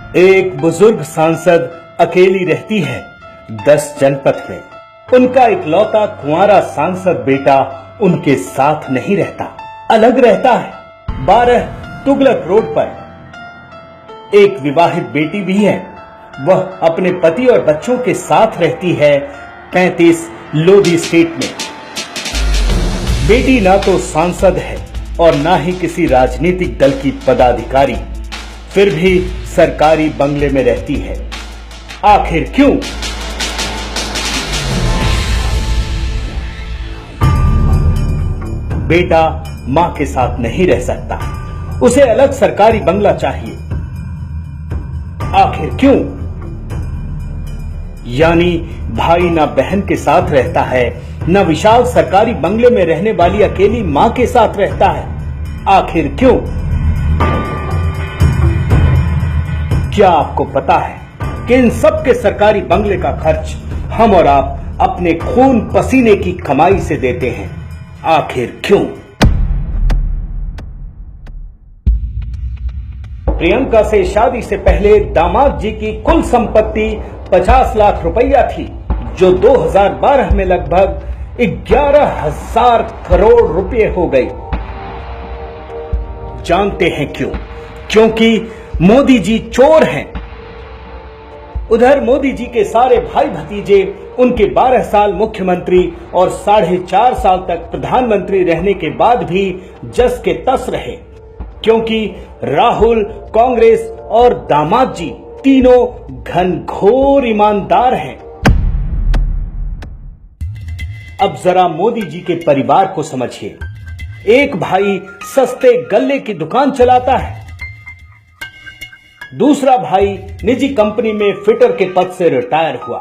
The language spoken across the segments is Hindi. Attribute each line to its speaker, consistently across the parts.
Speaker 1: एक बुजुर्ग सांसद अकेली रहती है 10 जनपद में। उनका इकलौता कुंवारा सांसद बेटा उनके साथ नहीं रहता, अलग रहता है 12 तुगलक रोड पर। एक विवाहित बेटी भी है, वह अपने पति और बच्चों के साथ रहती है 35 लोधी स्ट्रीट में। बेटी ना तो सांसद है और ना ही किसी राजनीतिक दल की पदाधिकारी, फिर भी सरकारी बंगले में रहती है। आखिर क्यों? बेटा मां के साथ नहीं रह सकता, उसे अलग सरकारी बंगला चाहिए। आखिर क्यों? यानी भाई ना बहन के साथ रहता है, न विशाल सरकारी बंगले में रहने वाली अकेली मां के साथ रहता है। आखिर क्यों? क्या आपको पता है कि इन सब के सरकारी बंगले का खर्च हम और आप अपने खून पसीने की कमाई से देते हैं? आखिर क्यों? प्रियंका से शादी से पहले दामाद जी की कुल संपत्ति 50 लाख रुपया थी, जो 2012 में लगभग 11,000 करोड़ रुपए हो गई। जानते हैं क्यों? क्योंकि मोदी जी चोर हैं। उधर मोदी जी के सारे भाई भतीजे उनके 12 साल मुख्यमंत्री और 4.5 साल तक प्रधानमंत्री रहने के बाद भी जस के तस रहे, क्योंकि राहुल, कांग्रेस और दामाद जी तीनों घनघोर ईमानदार हैं। अब जरा मोदी जी के परिवार को समझिए। एक भाई सस्ते गल्ले की दुकान चलाता है, दूसरा भाई निजी कंपनी में फिटर के पद से रिटायर हुआ,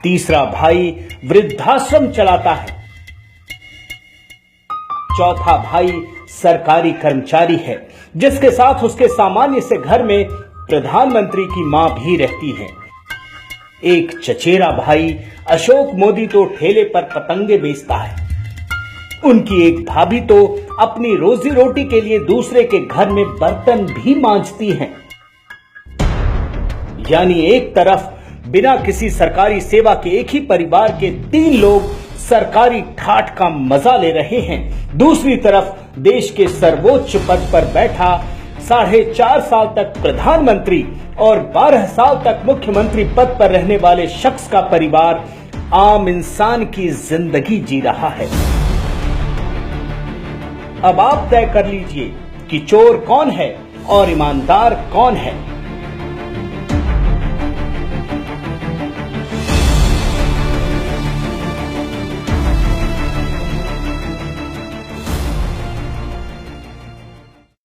Speaker 1: तीसरा भाई वृद्धाश्रम चलाता है, चौथा भाई सरकारी कर्मचारी है, जिसके साथ उसके सामान्य से घर में प्रधानमंत्री की मां भी रहती है। एक चचेरा भाई अशोक मोदी तो ठेले पर पतंगे बेचता है। उनकी एक भाभी तो अपनी रोजी रोटी के लिए दूसरे के घर में बर्तन भी मांजती हैं। यानी एक तरफ बिना किसी सरकारी सेवा के एक ही परिवार के 3 लोग सरकारी ठाठ का मजा ले रहे हैं, दूसरी तरफ देश के सर्वोच्च पद पर बैठा 4.5 साल तक प्रधानमंत्री और 12 साल तक मुख्यमंत्री पद पर रहने वाले शख्स का परिवार आम इंसान की जिंदगी जी रहा है। अब आप तय कर लीजिए कि चोर कौन है और ईमानदार कौन है।